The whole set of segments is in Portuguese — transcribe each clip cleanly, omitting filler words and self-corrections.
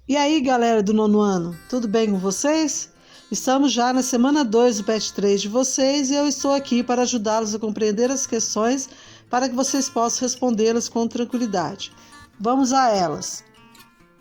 E aí, galera do nono ano, tudo bem com vocês? Estamos já na semana 2 do PET 3 de vocês e eu estou aqui para ajudá-los a compreender as questões para que vocês possam respondê-las com tranquilidade. Vamos a elas.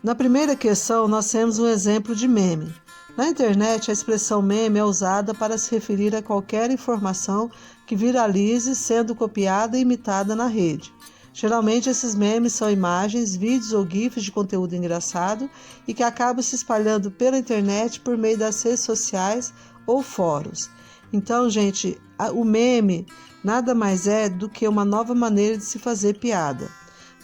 Na primeira questão, nós temos um exemplo de meme. Na internet, a expressão meme é usada para se referir a qualquer informação que viralize sendo copiada e imitada na rede. Geralmente, esses memes são imagens, vídeos ou gifs de conteúdo engraçado e que acabam se espalhando pela internet por meio das redes sociais ou fóruns. Então, gente, o meme nada mais é do que uma nova maneira de se fazer piada.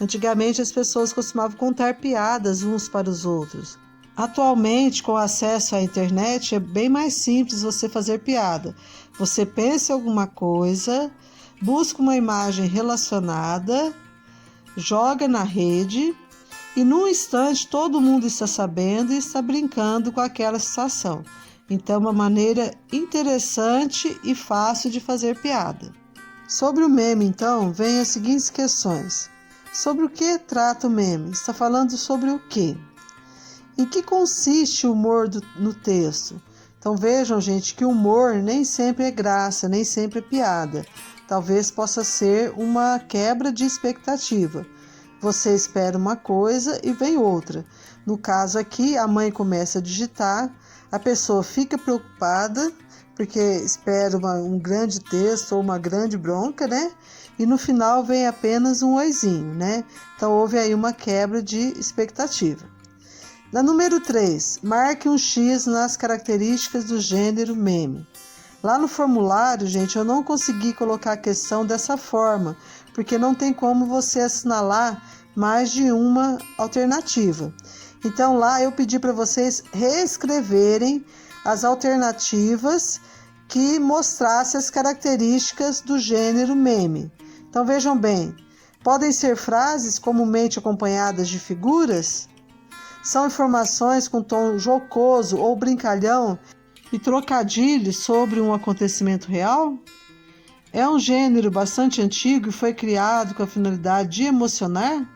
Antigamente, as pessoas costumavam contar piadas uns para os outros. Atualmente, com acesso à internet, é bem mais simples você fazer piada. Você pensa em alguma coisa, busca uma imagem relacionada, joga na rede e num instante todo mundo está sabendo e está brincando com aquela situação. Então é uma maneira interessante e fácil de fazer piada. Sobre o meme, então, vem as seguintes questões. Sobre o que trata o meme? Está falando sobre o quê? Em que consiste o humor no texto? Então vejam, gente, que o humor nem sempre é graça, nem sempre é piada. Talvez possa ser uma quebra de expectativa. Você espera uma coisa e vem outra. No caso aqui, a mãe começa a digitar, a pessoa fica preocupada, porque espera um grande texto ou uma grande bronca, né? E no final vem apenas um oizinho, né? Então houve aí uma quebra de expectativa. Na número 3, marque um X nas características do gênero meme. Lá no formulário, gente, eu não consegui colocar a questão dessa forma, porque não tem como você assinalar mais de uma alternativa. Então lá eu pedi para vocês reescreverem as alternativas que mostrassem as características do gênero meme. Então vejam bem, podem ser frases comumente acompanhadas de figuras, são informações com tom jocoso ou brincalhão e trocadilhos sobre um acontecimento real? É um gênero bastante antigo e foi criado com a finalidade de emocionar?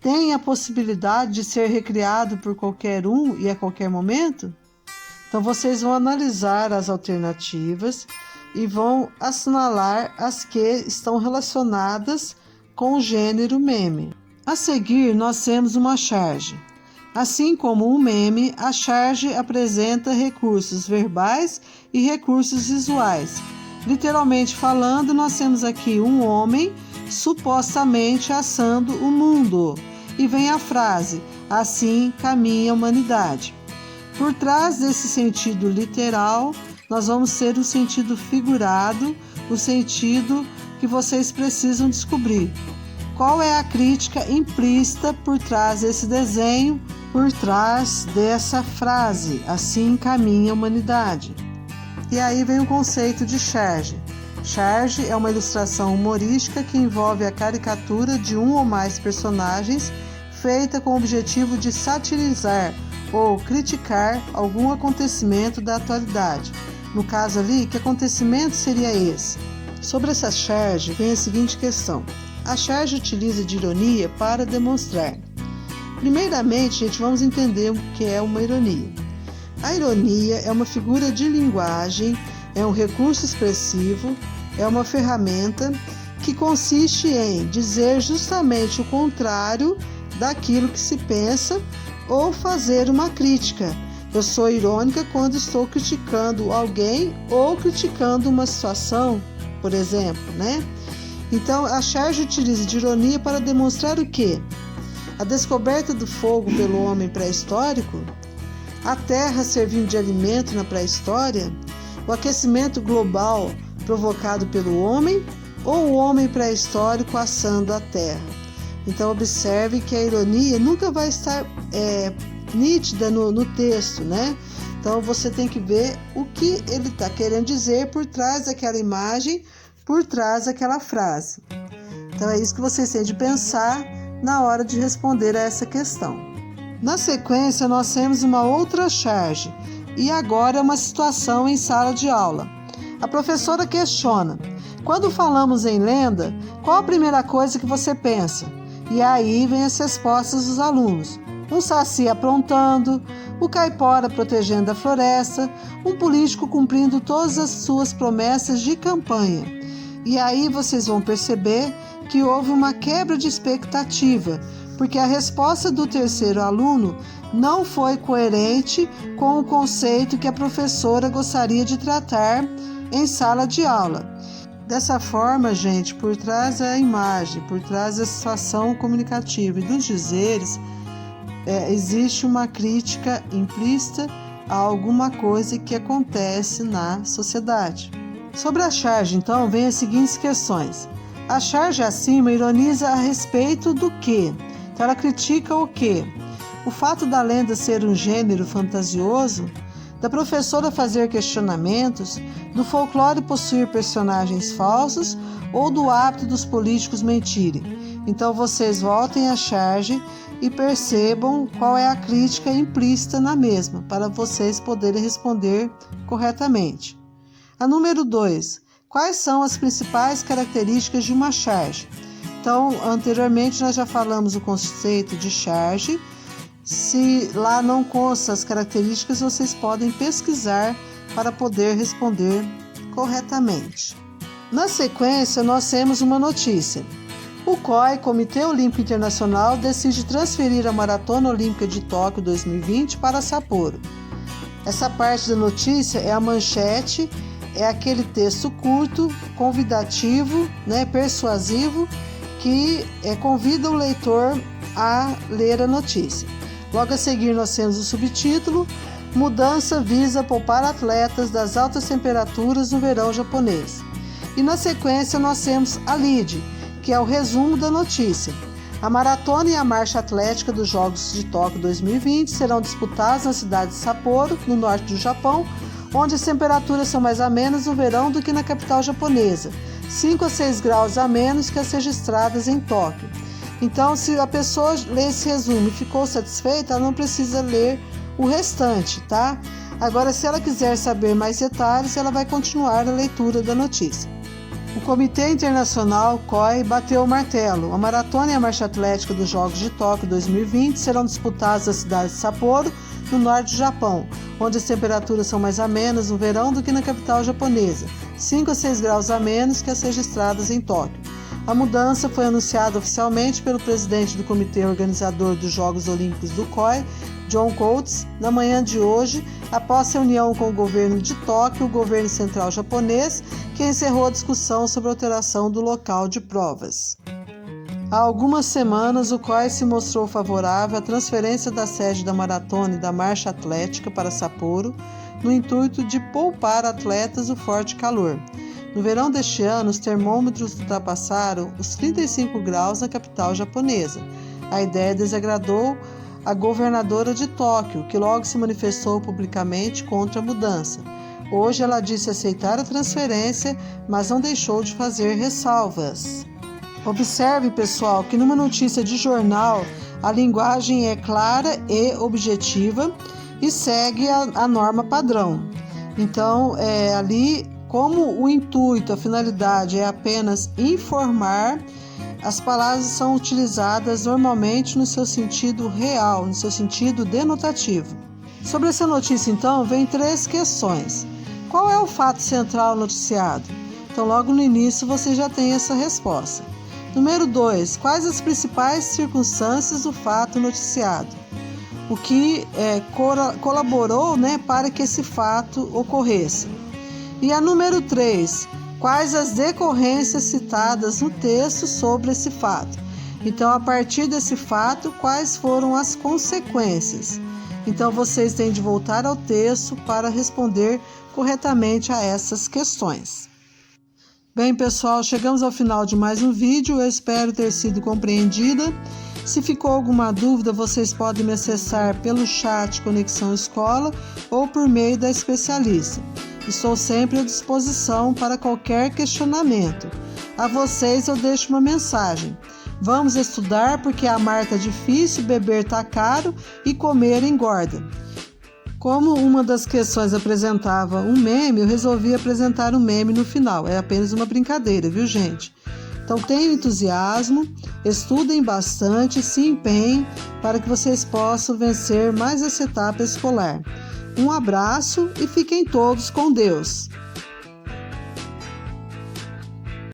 Tem a possibilidade de ser recriado por qualquer um e a qualquer momento? Então vocês vão analisar as alternativas e vão assinalar as que estão relacionadas com o gênero meme. A seguir, nós temos uma charge. Assim como um meme, a charge apresenta recursos verbais e recursos visuais. Literalmente falando, nós temos aqui um homem supostamente assando o mundo. E vem a frase, assim caminha a humanidade. Por trás desse sentido literal, nós vamos ter o sentido figurado, o sentido que vocês precisam descobrir. Qual é a crítica implícita por trás desse desenho, por trás dessa frase, assim caminha a humanidade? E aí vem o conceito de charge. Charge é uma ilustração humorística que envolve a caricatura de um ou mais personagens, feita com o objetivo de satirizar ou criticar algum acontecimento da atualidade. No caso ali, que acontecimento seria esse? Sobre essa charge vem a seguinte questão. A charge utiliza de ironia para demonstrar. Primeiramente, gente, vamos entender o que é uma ironia. A ironia é uma figura de linguagem, é um recurso expressivo, é uma ferramenta que consiste em dizer justamente o contrário daquilo que se pensa ou fazer uma crítica. Eu sou irônica quando estou criticando alguém ou criticando uma situação, por exemplo, né? Então, a charge utiliza de ironia para demonstrar o quê? A descoberta do fogo pelo homem pré-histórico, a terra servindo de alimento na pré-história, o aquecimento global provocado pelo homem ou o homem pré-histórico assando a terra. Então, observe que a ironia nunca vai estar nítida no texto, né? Então, você tem que ver o que ele está querendo dizer por trás daquela imagem, por trás daquela frase. Então é isso que vocês têm de pensar na hora de responder a essa questão. Na sequência, nós temos uma outra charge e agora é uma situação em sala de aula. A professora questiona: quando falamos em lenda, qual a primeira coisa que você pensa? E aí vem as respostas dos alunos. um saci aprontando, o caipora protegendo a floresta, um político cumprindo todas as suas promessas de campanha. E aí vocês vão perceber que houve uma quebra de expectativa, porque a resposta do terceiro aluno não foi coerente com o conceito que a professora gostaria de tratar em sala de aula. Dessa forma, gente, por trás da imagem, por trás da situação comunicativa e dos dizeres, existe uma crítica implícita a alguma coisa que acontece na sociedade. Sobre a charge, então, vem as seguintes questões. A charge acima ironiza a respeito do quê? Então, ela critica o quê? O fato da lenda ser um gênero fantasioso, da professora fazer questionamentos, do folclore possuir personagens falsos ou do hábito dos políticos mentirem. Então vocês voltem à charge e percebam qual é a crítica implícita na mesma, para vocês poderem responder corretamente. A número 2. Quais são as principais características de uma charge? Então, anteriormente nós já falamos o conceito de charge. Se lá não consta as características, vocês podem pesquisar para poder responder corretamente. Na sequência, nós temos uma notícia. O COI, Comitê Olímpico Internacional, decide transferir a Maratona Olímpica de Tóquio 2020 para Sapporo. Essa parte da notícia é a manchete, é aquele texto curto, convidativo, persuasivo, que convida o leitor a ler a notícia. Logo a seguir nós temos o subtítulo: Mudança visa poupar atletas das altas temperaturas no verão japonês. E na sequência nós temos a lead, que é o resumo da notícia. A maratona e a marcha atlética dos Jogos de Tóquio 2020 serão disputadas na cidade de Sapporo, no norte do Japão, onde as temperaturas são mais amenas no verão do que na capital japonesa, 5 a 6 graus a menos que as registradas em Tóquio. Então, se a pessoa lê esse resumo e ficou satisfeita, ela não precisa ler o restante, tá? Agora, se ela quiser saber mais detalhes, ela vai continuar a leitura da notícia. O Comitê Internacional, COI, bateu o martelo. A maratona e a marcha atlética dos Jogos de Tóquio 2020 serão disputadas na cidade de Sapporo, no norte do Japão, onde as temperaturas são mais amenas no verão do que na capital japonesa, 5 a 6 graus a menos que as registradas em Tóquio. A mudança foi anunciada oficialmente pelo presidente do comitê organizador dos Jogos Olímpicos do COI, John Coates, na manhã de hoje, após reunião com o governo de Tóquio e o governo central japonês, que encerrou a discussão sobre a alteração do local de provas. Há algumas semanas, o COI se mostrou favorável à transferência da sede da maratona e da marcha atlética para Sapporo, no intuito de poupar atletas do forte calor. No verão deste ano, os termômetros ultrapassaram os 35 graus na capital japonesa. A ideia desagradou a governadora de Tóquio, que logo se manifestou publicamente contra a mudança. Hoje ela disse aceitar a transferência, mas não deixou de fazer ressalvas. Observe, pessoal, que numa notícia de jornal, a linguagem é clara e objetiva e segue a norma padrão. Então, ali, como o intuito, a finalidade é apenas informar, as palavras são utilizadas normalmente no seu sentido real, no seu sentido denotativo. Sobre essa notícia, então, vem 3 questões. Qual é o fato central noticiado? Então, logo no início, você já tem essa resposta. Número 2. Quais as principais circunstâncias do fato noticiado? O que colaborou, para que esse fato ocorresse? E a número 3. Quais as decorrências citadas no texto sobre esse fato? Então, a partir desse fato, quais foram as consequências? Então, vocês têm de voltar ao texto para responder corretamente a essas questões. Bem, pessoal, chegamos ao final de mais um vídeo. Eu espero ter sido compreendida. Se ficou alguma dúvida, vocês podem me acessar pelo chat Conexão Escola ou por meio da especialista. Estou sempre à disposição para qualquer questionamento. A vocês eu deixo uma mensagem. Vamos estudar porque amar tá difícil, beber tá caro e comer engorda. Como uma das questões apresentava um meme, eu resolvi apresentar um meme no final. É apenas uma brincadeira, viu, gente? Então tenham entusiasmo, estudem bastante, se empenhem para que vocês possam vencer mais essa etapa escolar. Um abraço e fiquem todos com Deus.